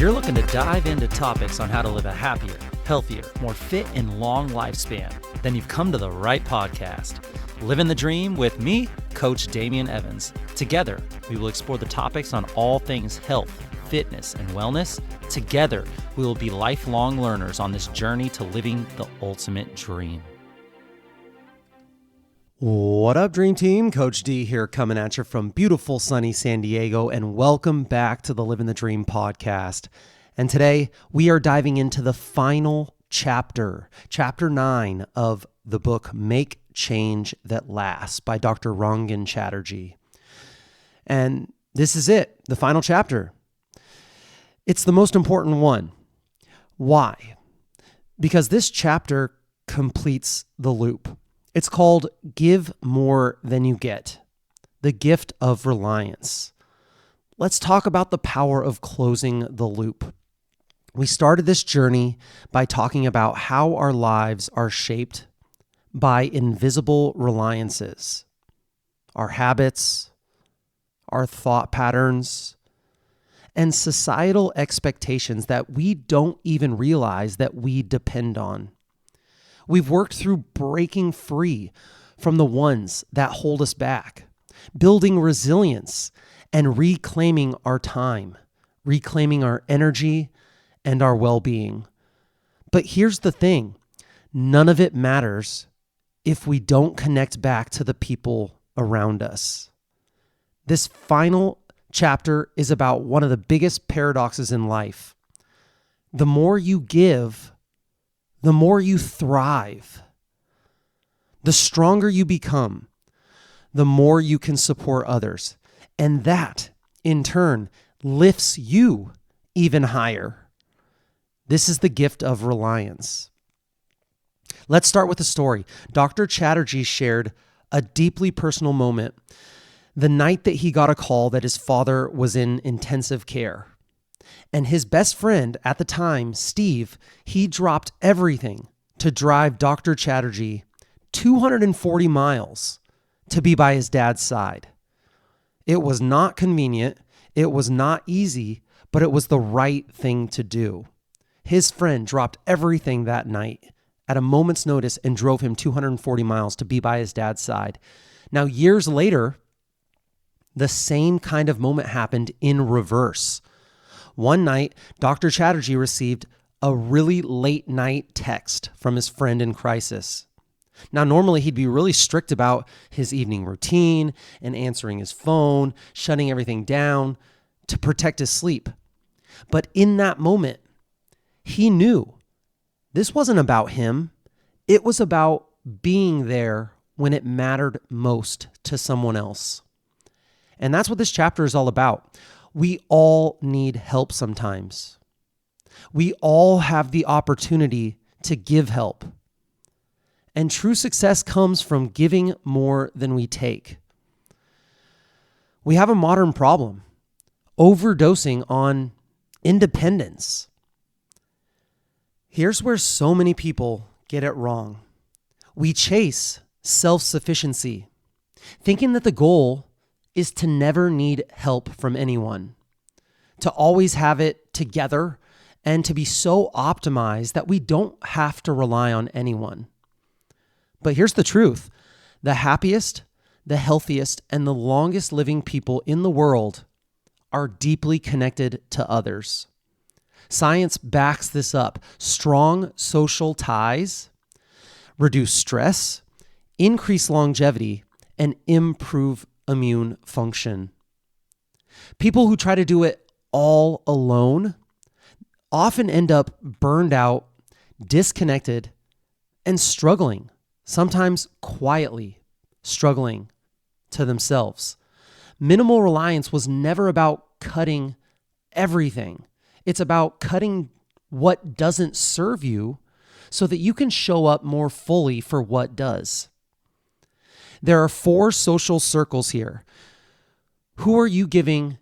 you're looking to dive into topics on how to live a happier, healthier, more fit, and long lifespan, then you've come to the right podcast. Livin the Dream with me, Coach Damian Evans. Together, we will explore the topics on all things health, fitness, and wellness. Together, we will be lifelong learners on this journey to living the ultimate dream. What up, Dream Team? Coach D here coming at you from beautiful sunny San Diego, and welcome back to the Livin the Dream podcast. And today we are diving into the final chapter 9 of the book Make Change That Lasts by Dr. Rangan Chatterjee. And this is it, the final chapter. It's the most important one. Why? Because this chapter completes the loop. It's called Give More Than You Get, the gift of reliance. Let's talk about the power of closing the loop. We started this journey by talking about how our lives are shaped by invisible reliances, our habits, our thought patterns, and societal expectations that we don't even realize that we depend on. We've worked through breaking free from the ones that hold us back, building resilience, and reclaiming our time, reclaiming our energy and our well-being. But here's the thing, none of it matters if we don't connect back to the people around us. This final chapter is about one of the biggest paradoxes in life. The more you give, the more you thrive. The stronger you become, the more you can support others. And that, in turn, lifts you even higher. This is the gift of reliance. Let's start with a story. Dr. Chatterjee shared a deeply personal moment the night that he got a call that his father was in intensive care. And his best friend at the time, Steve, he dropped everything to drive Dr. Chatterjee 240 miles to be by his dad's side. It was not convenient, it was not easy, but it was the right thing to do. His friend dropped everything that night at a moment's notice and drove him 240 miles to be by his dad's side. Now, years later, the same kind of moment happened in reverse. One night, Dr. Chatterjee received a really late night text from his friend in crisis. Now, normally he'd be really strict about his evening routine and answering his phone, shutting everything down to protect his sleep. But in that moment, he knew this wasn't about him. It was about being there when it mattered most to someone else. And that's what this chapter is all about. We all need help sometimes. We all have the opportunity to give help. And true success comes from giving more than we take. We have a modern problem, overdosing on independence. Here's where so many people get it wrong. We chase self-sufficiency, thinking that the goal is to never need help from anyone, to always have it together, and to be so optimized that we don't have to rely on anyone. But here's the truth. The happiest, the healthiest, and the longest living people in the world are deeply connected to others. Science backs this up. Strong social ties reduce stress, increase longevity, and improve immune function. People who try to do it all alone often end up burned out, disconnected, and struggling, sometimes quietly struggling to themselves. Minimal reliance was never about cutting everything. It's about cutting what doesn't serve you so that you can show up more fully for what does. There are 4 social circles here. Who are you giving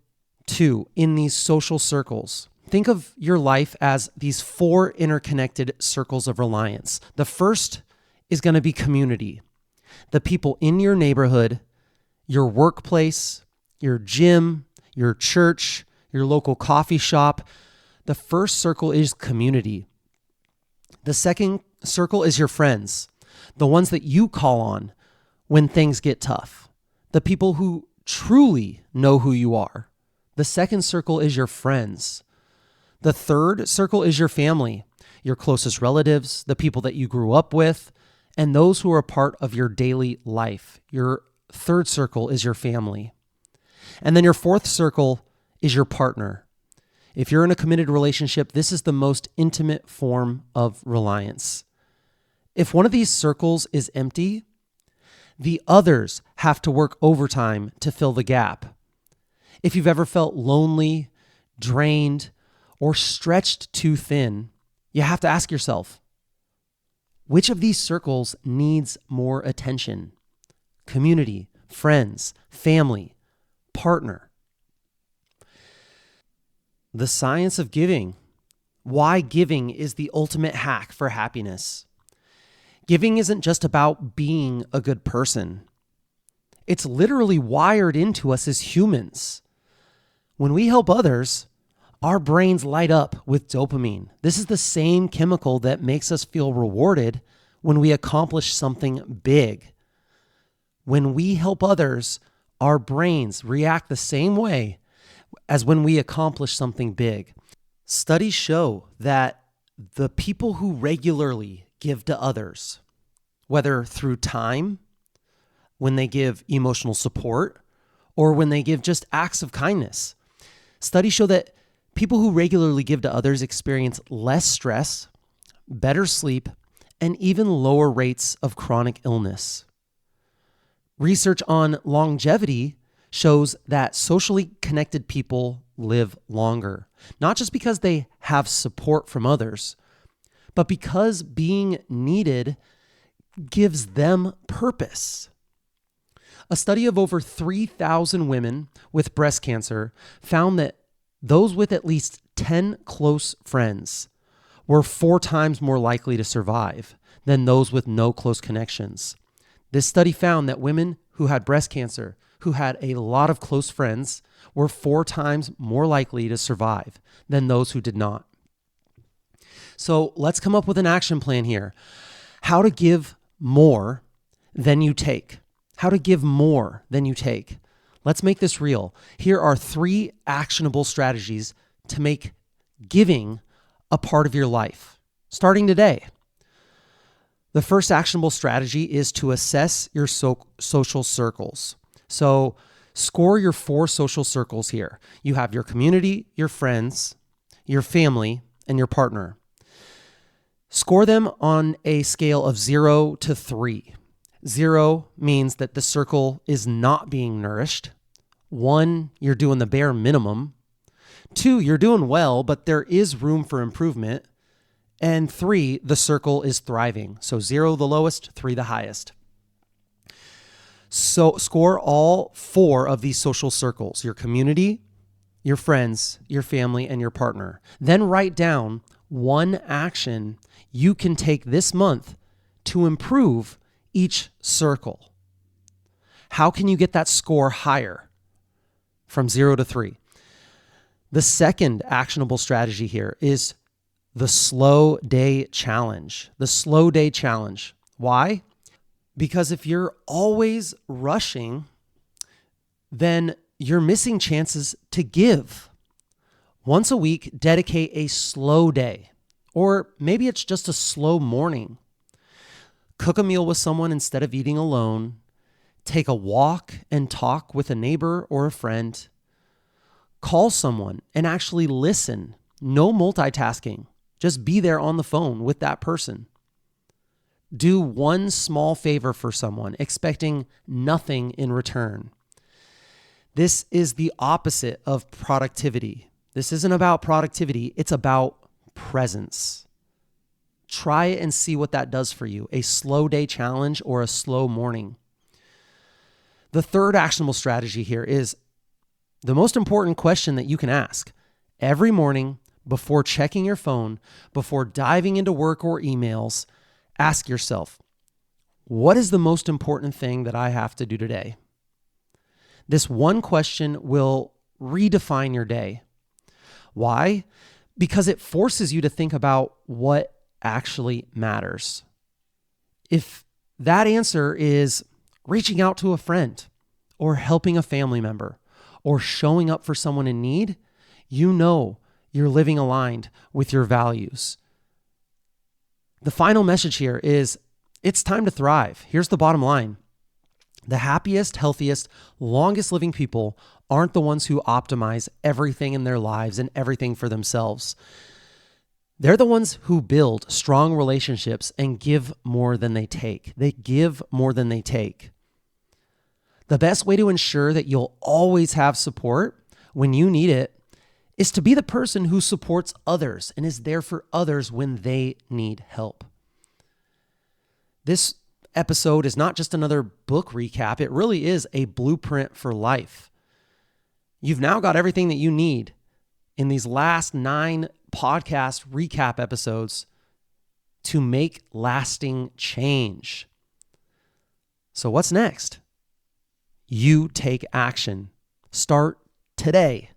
to in these social circles? Think of your life as these 4 interconnected circles of reliance. The first is going to be community. The people in your neighborhood, your workplace, your gym, your church, your local coffee shop, The first circle is community. The second circle is your friends, the ones that you call on when things get tough, the people who truly know who you are. The second circle is your friends. The third circle is your family, your closest relatives, the people that you grew up with, and those who are a part of your daily life. Your third circle is your family. And then your fourth circle is your partner. If you're in a committed relationship, this is the most intimate form of reliance. If one of these circles is empty, the others have to work overtime to fill the gap. If you've ever felt lonely, drained, or stretched too thin, you have to ask yourself, which of these circles needs more attention? Community, friends, family, partner. The science of giving. Why giving is the ultimate hack for happiness. Giving isn't just about being a good person. It's literally wired into us as humans. When we help others, our brains light up with dopamine. This is the same chemical that makes us feel rewarded when we accomplish something big. When we help others, our brains react the same way as when we accomplish something big. Studies show that the people who regularly give to others, whether through time, when they give emotional support, or when they give just acts of kindness, studies show that people who regularly give to others experience less stress, better sleep, and even lower rates of chronic illness. Research on longevity shows that socially connected people live longer, not just because they have support from others, but because being needed gives them purpose. A study of over 3,000 women with breast cancer found that those with at least 10 close friends were 4 times more likely to survive than those with no close connections. This study found that women who had breast cancer, who had a lot of close friends, were 4 times more likely to survive than those who did not. So let's come up with an action plan here. How to give more than you take. How to give more than you take. Let's make this real. Here are 3 actionable strategies to make giving a part of your life, starting today. The first actionable strategy is to assess your social circles. So score your 4 social circles here. You have your community, your friends, your family, and your partner. Score them on a scale of 0 to 3. 0 means that the circle is not being nourished. 1, you're doing the bare minimum. 2, you're doing well, but there is room for improvement. And 3, the circle is thriving. So 0, the lowest, 3, the highest. So score all 4 of these social circles, your community, your friends, your family, and your partner. Then write down 1 action you can take this month to improve each circle. How can you get that score higher from 0 to 3? The second actionable strategy here is the slow day challenge. The slow day challenge. Why? Because if you're always rushing, then you're missing chances to give. Once a week, dedicate a slow day, or maybe it's just a slow morning. Cook a meal with someone instead of eating alone. Take a walk and talk with a neighbor or a friend. Call someone and actually listen. No multitasking. Just be there on the phone with that person. Do one small favor for someone, expecting nothing in return. This is the opposite of productivity. This isn't about productivity. It's about presence. Try it and see what that does for you. A slow day challenge or a slow morning. The third actionable strategy here is the most important question that you can ask every morning before checking your phone, before diving into work or emails. Ask yourself, what is the most important thing that I have to do today? This one question will redefine your day. Why? because it forces you to think about what actually matters. If that answer is reaching out to a friend or helping a family member or showing up for someone in need, you know you're living aligned with your values. The final message here is it's time to thrive. Here's the bottom line. The happiest, healthiest, longest living people aren't the ones who optimize everything in their lives and everything for themselves. They're the ones who build strong relationships and give more than they take. They give more than they take. The best way to ensure that you'll always have support when you need it is to be the person who supports others and is there for others when they need help. This episode is not just another book recap. It really is a blueprint for life. You've now got everything that you need in these last 9 podcast recap episodes to make lasting change. So what's next? You take action. Start today.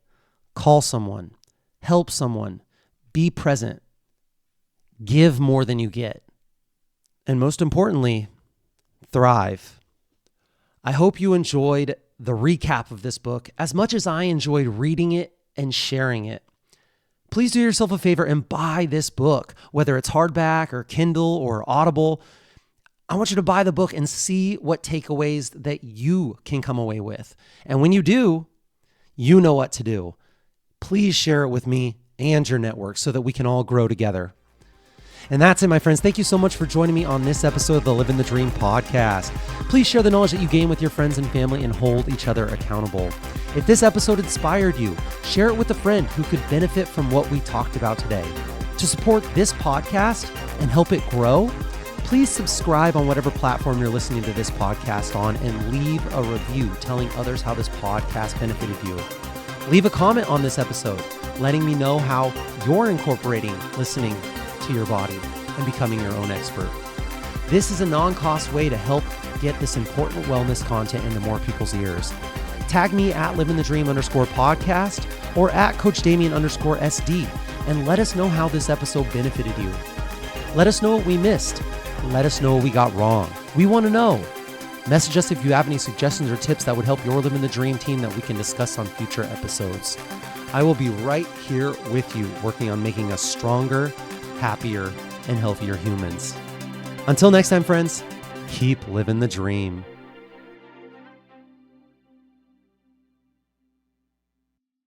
Call someone, help someone, be present, give more than you get, and most importantly, thrive. I hope you enjoyed the recap of this book as much as I enjoyed reading it and sharing it. Please do yourself a favor and buy this book, whether it's hardback or Kindle or Audible. I want you to buy the book and see what takeaways that you can come away with. And when you do, you know what to do. Please share it with me and your network so that we can all grow together. And that's it, my friends. Thank you so much for joining me on this episode of the Livin the Dream podcast. Please share the knowledge that you gain with your friends and family and hold each other accountable. If this episode inspired you, share it with a friend who could benefit from what we talked about today. To support this podcast and help it grow, please subscribe on whatever platform you're listening to this podcast on and leave a review telling others how this podcast benefited you. Leave a comment on this episode, letting me know how you're incorporating listening to your body and becoming your own expert. This is a non-cost way to help get this important wellness content into more people's ears. Tag me at livingthedream_podcast or at coachdamian_SD and let us know how this episode benefited you. Let us know what we missed. Let us know what we got wrong. We want to know. Message us if you have any suggestions or tips that would help your Livin the Dream team that we can discuss on future episodes. I will be right here with you, working on making us stronger, happier, and healthier humans. Until next time, friends, keep living the dream.